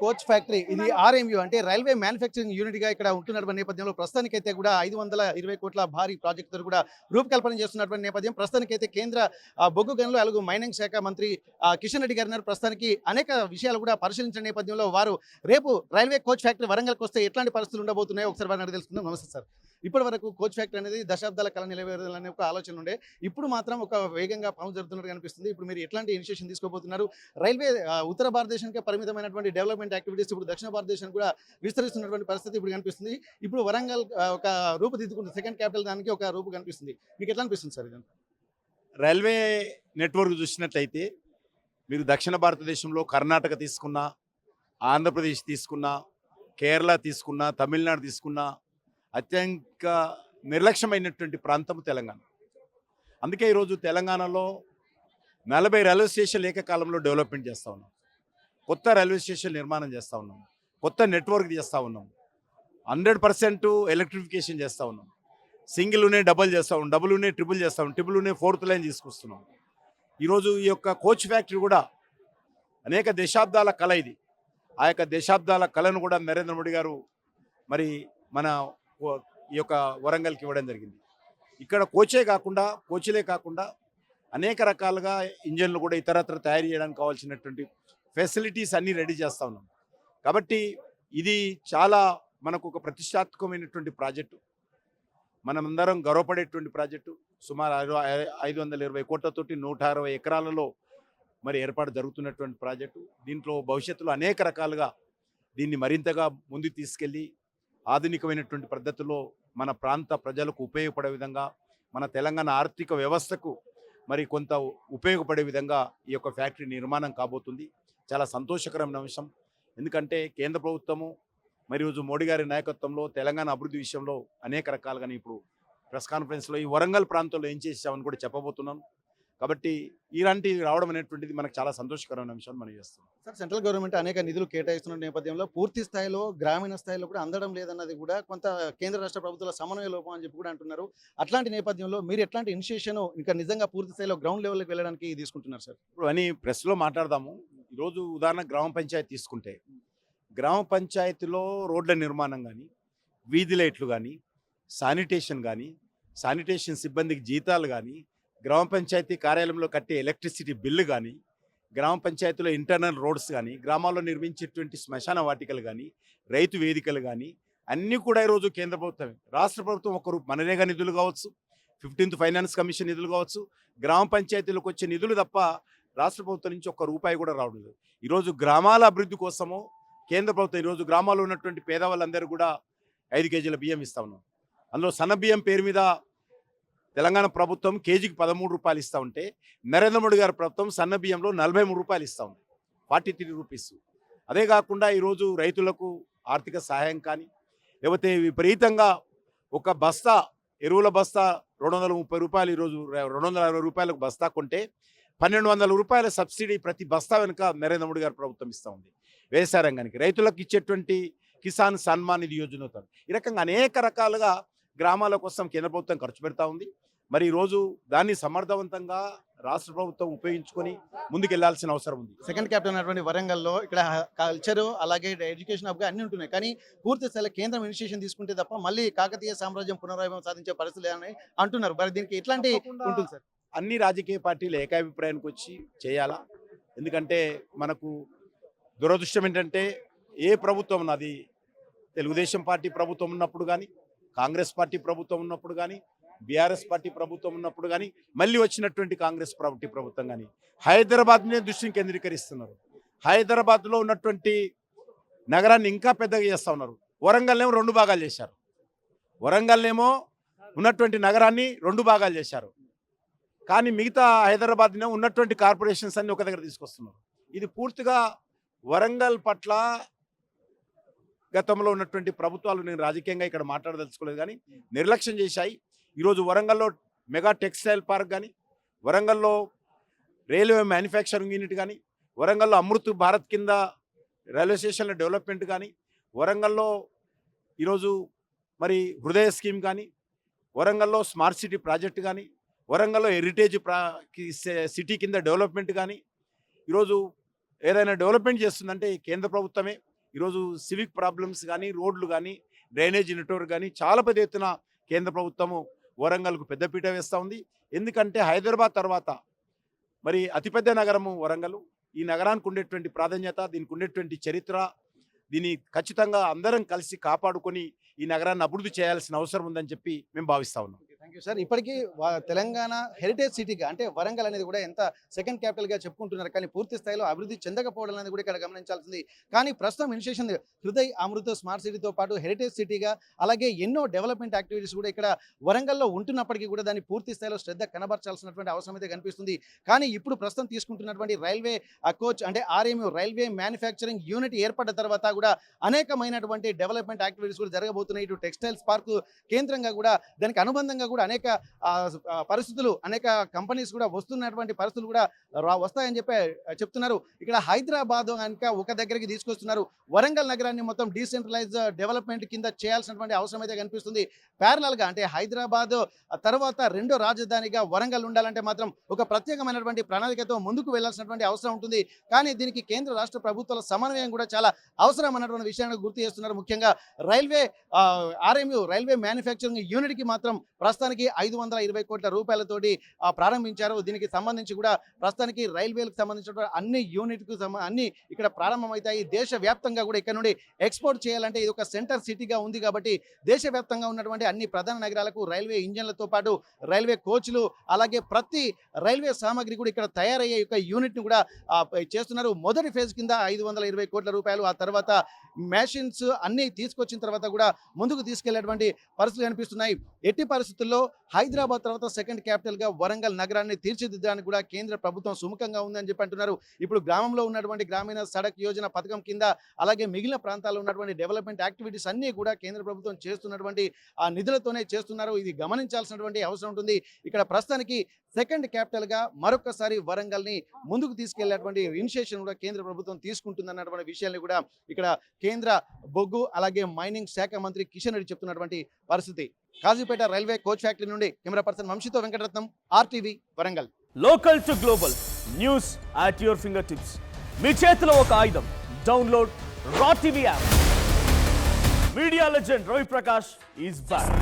Coach factory ఇది RMU అంటే railway manufacturing unit గా ఇక్కడ ఉంటున్నటువంటి నేపథ్యంలో ప్రస్తుతానికైతే కూడా 520 కోట్ల భారీ ప్రాజెక్టుతో కూడా రూపకల్పన చేస్తున్నటువంటి నేపథ్యం. ప్రస్తుతానికైతే కేంద్ర బొగ్గు గనులు అలాగే మైనింగ్ శాఖ మంత్రి కిషన్ రెడ్డి గారు ప్రస్తుతానికి అనేక విషయాలు కూడా పరిశీలించిన నేపథ్యంలో వారు రేపు రైల్వే కోచ్ ఫ్యాక్టరీ వరంగల్కి వస్తే ఎట్లాంటి పరిస్థితులు ఉండబోతున్నాయో ఒకసారి వారిని అడిగి తెలుసుకుందాం. నమస్తే సార్. ఇప్పటి వరకు కోచ్ ఫ్యాక్టరీ అనేది దశాబ్దాల కళ నిలవేరాలనే ఒక ఆలోచన ఉండే, ఇప్పుడు మాత్రం ఒక వేగంగా పనులు జరుగుతున్నట్టు కనిపిస్తుంది. ఇప్పుడు మీరు ఎట్లాంటి ఇనిషియేషన్ తీసుకోబోతున్నారు? రైల్వే ఉత్తర భారతదేశానికి పరిమితమైనటువంటి డెవలప్మెంట్ యాక్టివిటీస్ ఇప్పుడు దక్షిణ భారతదేశం కూడా విస్తరిస్తున్నటువంటి పరిస్థితి ఇప్పుడు కనిపిస్తుంది. ఇప్పుడు వరంగల్ ఒక రూపుదిద్దుకుంటుంది, సెకండ్ క్యాపిటల్ దానికి ఒక రూపు కనిపిస్తుంది. మీకు ఎట్లా అనిపిస్తుంది సార్ ఇదంతా? రైల్వే నెట్వర్క్ చూసినట్లయితే మీరు దక్షిణ భారతదేశంలో కర్ణాటక తీసుకున్నా, ఆంధ్రప్రదేశ్ తీసుకున్నా, కేరళ తీసుకున్నా, తమిళనాడు తీసుకున్నా అత్యంత నిర్లక్ష్యమైనటువంటి ప్రాంతం తెలంగాణ. అందుకే ఈరోజు తెలంగాణలో 40 రైల్వే స్టేషన్లు ఏకకాలంలో డెవలప్మెంట్ చేస్తూ ఉన్నాం, కొత్త రైల్వే స్టేషన్ నిర్మాణం చేస్తూ ఉన్నాం, కొత్త నెట్వర్క్ చేస్తూ ఉన్నాం, 100% ఎలక్ట్రిఫికేషన్ చేస్తూ ఉన్నాం, సింగిల్ ఉనే డబుల్ చేస్తూ ఉన్నాం, డబుల్ ఉనే ట్రిపుల్ చేస్తూ ఉన్నాం, ట్రిపుల్ ఉనే 4th లైన్ తీసుకొస్తున్నాం. ఈరోజు ఈ యొక్క కోచ్ ఫ్యాక్టరీ కూడా అనేక దశాబ్దాల కళ ఇది. ఆ యొక్క దశాబ్దాల కళను కూడా నరేంద్ర మోడీ గారు మరి మన ఈ యొక్క వరంగల్కి ఇవ్వడం జరిగింది. ఇక్కడ కోచ్లే కాకుండా అనేక రకాలుగా ఇంజన్లు కూడా ఇతరత్ర తయారు చేయడానికి కావాల్సినటువంటి ఫెసిలిటీస్ అన్నీ రెడీ చేస్తూ ఉన్నాం. కాబట్టి ఇది చాలా మనకు ఒక ప్రతిష్టాత్మకమైనటువంటి ప్రాజెక్టు, మనమందరం గర్వపడేటువంటి ప్రాజెక్టు. సుమారు 520 కోట్లతోటి 160 ఎకరాలలో మరి ఏర్పాటు జరుగుతున్నటువంటి ప్రాజెక్టు. దీంట్లో భవిష్యత్తులో అనేక రకాలుగా దీన్ని మరింతగా ముందుకు తీసుకెళ్ళి ఆధునికమైనటువంటి పద్ధతిలో మన ప్రాంత ప్రజలకు ఉపయోగపడే విధంగా, మన తెలంగాణ ఆర్థిక వ్యవస్థకు మరి కొంత ఉపయోగపడే విధంగా ఈ యొక్క ఫ్యాక్టరీ నిర్మాణం కాబోతుంది. చాలా సంతోషకరమైన అంశం. ఎందుకంటే కేంద్ర ప్రభుత్వము మరి రోజు మోడీ గారి నాయకత్వంలో తెలంగాణ అభివృద్ధి విషయంలో అనేక రకాలుగా ఇప్పుడు ప్రెస్ కాన్ఫరెన్స్లో ఈ వరంగల్ ప్రాంతంలో ఏం చేసామని కూడా చెప్పబోతున్నాను. కాబట్టి ఇలాంటివి రావడం అనేటువంటిది మనకు చాలా సంతోషకరమైన అంశాన్ని మనం చేస్తాం. సార్, సెంట్రల్ గవర్నమెంట్ అనేక నిధులు కేటాయిస్తున్న నేపథ్యంలో పూర్తి స్థాయిలో గ్రామీణ స్థాయిలో కూడా అందడం లేదన్నది కూడా కొంత కేంద్ర రాష్ట్ర ప్రభుత్వాల సమన్వయ లోపం అని చెప్పి కూడా అంటున్నారు. అట్లాంటి నేపథ్యంలో మీరు ఎట్లాంటి ఇనిషియేషన్ ఇంకా నిజంగా పూర్తి స్థాయిలో గ్రౌండ్ లెవెల్కి వెళ్ళడానికి తీసుకుంటున్నారు సార్? ఇప్పుడు అని ప్రెస్లో మాట్లాడదాము. ఈరోజు ఉదాహరణ గ్రామ పంచాయతీ తీసుకుంటే, గ్రామ పంచాయతీలో రోడ్ల నిర్మాణం కానీ, వీధి లైట్లు కానీ, శానిటేషన్ కానీ, శానిటేషన్ సిబ్బందికి జీతాలు కానీ, గ్రామ పంచాయతీ కార్యాలయంలో కట్టే ఎలక్ట్రిసిటీ బిల్లు కానీ, గ్రామ పంచాయతీలో ఇంటర్నల్ రోడ్స్ కానీ, గ్రామాల్లో నిర్మించేటువంటి శ్మశాన వాటికలు కానీ, రైతు వేదికలు కానీ అన్నీ కూడా ఈరోజు కేంద్ర ప్రభుత్వమే. రాష్ట్ర ప్రభుత్వం ఒకరు మనరేగా నిధులు కావచ్చు, 15th ఫైనాన్స్ కమిషన్ నిధులు కావచ్చు, గ్రామ పంచాయతీలకు వచ్చే నిధులు తప్ప రాష్ట్ర ప్రభుత్వం నుంచి ఒక్క రూపాయి కూడా రావడం లేదు. ఈరోజు గ్రామాల అభివృద్ధి కోసము కేంద్ర ప్రభుత్వం ఈరోజు గ్రామాల్లో ఉన్నటువంటి పేదవాళ్ళందరూ కూడా 5 కేజీల బియ్యం ఇస్తా ఉన్నాం. అందులో సన్న బియ్యం పేరు మీద తెలంగాణ ప్రభుత్వం కేజీకి 13 రూపాయలు ఇస్తూ ఉంటే, నరేంద్ర మోడీ గారి ప్రభుత్వం సన్న బియ్యంలో 43 రూపాయలు ఇస్తూ ఉంది, 43 రూపీస్. అదే కాకుండా ఈరోజు రైతులకు ఆర్థిక సహాయం కానీ, లేకపోతే విపరీతంగా ఒక బస్తా ఎరువుల బస్తా 230 రూపాయలు, ఈరోజు 260 రూపాయలకు బస్తా కొంటే 1200 రూపాయల సబ్సిడీ ప్రతి బస్తా వెనుక నరేంద్ర మోడీ గారి ప్రభుత్వం ఇస్తూ ఉంది. వ్యవసాయ రంగానికి రైతులకు ఇచ్చేటువంటి కిసాన్ సన్మాన్ నిధి యోజన, ఈ రకంగా అనేక రకాలుగా గ్రామాల కోసం కేంద్ర ప్రభుత్వం ఖర్చు పెడతా ఉంది. మరి ఈరోజు దాన్ని సమర్థవంతంగా రాష్ట్ర ప్రభుత్వం ఉపయోగించుకొని ముందుకెళ్లాల్సిన అవసరం ఉంది. సెకండ్ క్యాపిటల్ అయినటువంటి వరంగల్లో ఇక్కడ కల్చర్ అలాగే ఎడ్యుకేషన్ హబ్గా అన్ని ఉంటున్నాయి, కానీ పూర్తి స్థాయిలో కేంద్రం ఇనిషియేషన్ తీసుకుంటే తప్ప మళ్ళీ కాకతీయ సామ్రాజ్యం పునర్వైభవం సాధించే పరిస్థితులు అని అంటున్నారు. మరి దీనికి ఎట్లాంటి ఉంటుంది సార్? అన్ని రాజకీయ పార్టీలు ఏకాభిప్రాయానికి వచ్చి చేయాలా. ఎందుకంటే మనకు దురదృష్టం ఏంటంటే, ఏ ప్రభుత్వం ఉన్నది, తెలుగుదేశం పార్టీ ప్రభుత్వం ఉన్నప్పుడు కానీ, కాంగ్రెస్ పార్టీ ప్రభుత్వం ఉన్నప్పుడు కానీ, బీఆర్ఎస్ పార్టీ ప్రభుత్వం ఉన్నప్పుడు కానీ, మళ్ళీ వచ్చినటువంటి కాంగ్రెస్ పార్టీ ప్రభుత్వం కానీ హైదరాబాద్నే దృష్టిని కేంద్రీకరిస్తున్నారు. హైదరాబాద్లో ఉన్నటువంటి నగరాన్ని ఇంకా పెద్దగా చేస్తూ ఉన్నారు. వరంగల్నేమో 2 భాగాలు చేశారు. వరంగల్నేమో ఉన్నటువంటి నగరాన్ని 2 భాగాలు చేశారు. కానీ మిగతా హైదరాబాద్నే ఉన్నటువంటి కార్పొరేషన్స్ అన్ని ఒక దగ్గర తీసుకొస్తున్నారు. ఇది పూర్తిగా వరంగల్ పట్ల గతంలో ఉన్నటువంటి ప్రభుత్వాలు, నేను రాజకీయంగా ఇక్కడ మాట్లాడదలుచుకోలేదు కానీ, నిర్లక్ష్యం చేశాయి. ఈరోజు వరంగల్లో మెగా టెక్స్టైల్ పార్క్ కానీ, వరంగల్లో రైల్వే మ్యానుఫ్యాక్చరింగ్ యూనిట్ కానీ, వరంగల్లో అమృత్ భారత్ కింద రైల్వే స్టేషన్ల డెవలప్మెంట్ కానీ, వరంగల్లో ఈరోజు మరి హృదయ స్కీమ్ కానీ, వరంగల్లో స్మార్ట్ సిటీ ప్రాజెక్ట్ కానీ, వరంగల్లో హెరిటేజ్ సిటీ కింద డెవలప్మెంట్ కానీ, ఈరోజు ఏదైనా డెవలప్మెంట్ చేస్తుందంటే కేంద్ర ప్రభుత్వమే. ఈరోజు సివిక్ ప్రాబ్లమ్స్ కానీ, రోడ్లు కానీ, డ్రైనేజ్ నెట్వర్క్ కానీ చాలా పెద్ద ఎత్తున కేంద్ర ప్రభుత్వము వరంగల్కు పెద్దపీట వేస్తూ ఉంది. ఎందుకంటే హైదరాబాద్ తర్వాత మరి అతిపెద్ద నగరము వరంగల్. ఈ నగరానికి ఉండేటువంటి ప్రాధాన్యత, దీనికి ఉండేటువంటి చరిత్ర, దీన్ని ఖచ్చితంగా అందరం కలిసి కాపాడుకొని ఈ నగరాన్ని అభివృద్ధి చేయాల్సిన అవసరం ఉందని చెప్పి మేము భావిస్తా ఉన్నాం. Thank you sir. ఇప్పటికీ తెలంగాణ హెరిటేజ్ సిటీగా అంటే వరంగల్ అనేది కూడా ఎంత సెకండ్ క్యాపిటల్గా చెప్పుకుంటున్నారు, కానీ పూర్తి స్థాయిలో అభివృద్ధి చెందకపోవడం అనేది కూడా ఇక్కడ గమనించాల్సింది. కానీ ప్రస్తుతం ఇనిషియేషన్ హృదయ్ అమృత స్మార్ట్ సిటీతో పాటు హెరిటేజ్ సిటీగా అలాగే ఎన్నో డెవలప్మెంట్ యాక్టివిటీస్ కూడా ఇక్కడ వరంగల్లో ఉంటున్నప్పటికీ కూడా దాన్ని పూర్తి స్థాయిలో శ్రద్ధ కనబర్చాల్సినటువంటి అవసరం అయితే కనిపిస్తుంది. కానీ ఇప్పుడు ప్రస్తుతం తీసుకుంటున్నటువంటి రైల్వే కోచ్ అంటే ఆర్ఎంయు రైల్వే మ్యానుఫ్యాక్చరింగ్ యూనిట్ ఏర్పడ్డ తర్వాత కూడా అనేకమైనటువంటి డెవలప్మెంట్ యాక్టివిటీస్ కూడా జరగబోతున్నాయి. ఇటు టెక్స్టైల్స్ పార్క్ కేంద్రంగా కూడా దానికి అనుబంధంగా కూడా అనేక పరిస్థితులు, అనేక కంపెనీస్ కూడా వస్తున్నటువంటి పరిస్థితులు కూడా వస్తాయని చెప్తున్నారు. ఇక్కడ హైదరాబాద్ కనుక ఒక దగ్గరికి తీసుకొస్తున్నారు. వరంగల్ నగరాన్ని మొత్తం డీసెంట్రలైజ్ డెవలప్మెంట్ కింద చేయాల్సినటువంటి అవసరం అయితే కనిపిస్తుంది. ప్యారలల్ గా అంటే హైదరాబాద్ తర్వాత రెండో రాజధానిగా వరంగల్ ఉండాలంటే మాత్రం ఒక ప్రత్యేకమైనటువంటి ప్రణాళికతో ముందుకు వెళ్లాల్సినటువంటి అవసరం ఉంటుంది. కానీ దీనికి కేంద్ర రాష్ట్ర ప్రభుత్వాల సమన్వయం కూడా చాలా అవసరం అన్నటువంటి విషయాన్ని గుర్తు చేస్తున్నారు. ముఖ్యంగా railway RMU railway manufacturing unit కి మాత్రం ప్రస్తుతానికి 520 కోట్ల రూపాయలతోటి ప్రారంభించారు. దీనికి సంబంధించి కూడా ప్రస్తుతానికి రైల్వేలకు సంబంధించిన అన్ని యూనిట్కు అన్ని ఇక్కడ ప్రారంభమవుతాయి. దేశవ్యాప్తంగా కూడా ఇక్కడ నుండి ఎక్స్పోర్ట్ చేయాలంటే ఇది ఒక సెంటర్ సిటీగా ఉంది కాబట్టి దేశవ్యాప్తంగా ఉన్నటువంటి అన్ని ప్రధాన నగరాలకు రైల్వే ఇంజన్లతో పాటు రైల్వే కోచ్లు అలాగే ప్రతి రైల్వే సామాగ్రి కూడా ఇక్కడ తయారయ్యే యొక్క యూనిట్ని కూడా చేస్తున్నారు. మొదటి ఫేజ్ కింద 520 కోట్ల రూపాయలు, ఆ తర్వాత మెషిన్స్ అన్ని తీసుకొచ్చిన తర్వాత కూడా ముందుకు తీసుకెళ్లేటువంటి పరిస్థితులు కనిపిస్తున్నాయి. ఎట్టి పరిస్థితుల్లో హైదరాబాద్ తర్వాత సెకండ్ క్యాపిటల్ గా వరంగల్ నగరాన్ని తీర్చిదిద్దడానికి కూడా కేంద్ర ప్రభుత్వం సుముఖంగా ఉందని చెప్పి అంటున్నారు. ఇప్పుడు గ్రామంలో ఉన్నటువంటి గ్రామీణ సడక్ యోజన పథకం కింద అలాగే మిగిలిన ప్రాంతాల్లో ఉన్నటువంటి డెవలప్మెంట్ యాక్టివిటీస్ అన్ని కూడా కేంద్ర ప్రభుత్వం చేస్తున్నటువంటి ఆ నిధులతోనే చేస్తున్నారు. ఇది గమనించాల్సినటువంటి అవసరం ఉంటుంది. ఇక్కడ ప్రస్తుతానికి సెకండ్ క్యాపిటల్ గా మరొకసారి వరంగల్ ని ముందుకు తీసుకెళ్లేటువంటి ఇనిషియేషన్ కూడా కేంద్ర ప్రభుత్వం తీసుకుంటుందన్నటువంటి విషయాన్ని కూడా ఇక్కడ కేంద్ర బొగ్గు అలాగే మైనింగ్ శాఖ మంత్రి కిషన్ రెడ్డి చెప్తున్నటువంటి పరిస్థితి. కాజీపేట రైల్వే కోచ్ ఫ్యాక్టరీ నుండి కెమెరా పర్సన్ వంశీతో Venkataratnam, RTV Warangal. Local to global news at your fingertips. మీ చేతిలో ఒక ఆయుధం. Download raw TV app. Media legend Ravi Prakash is back.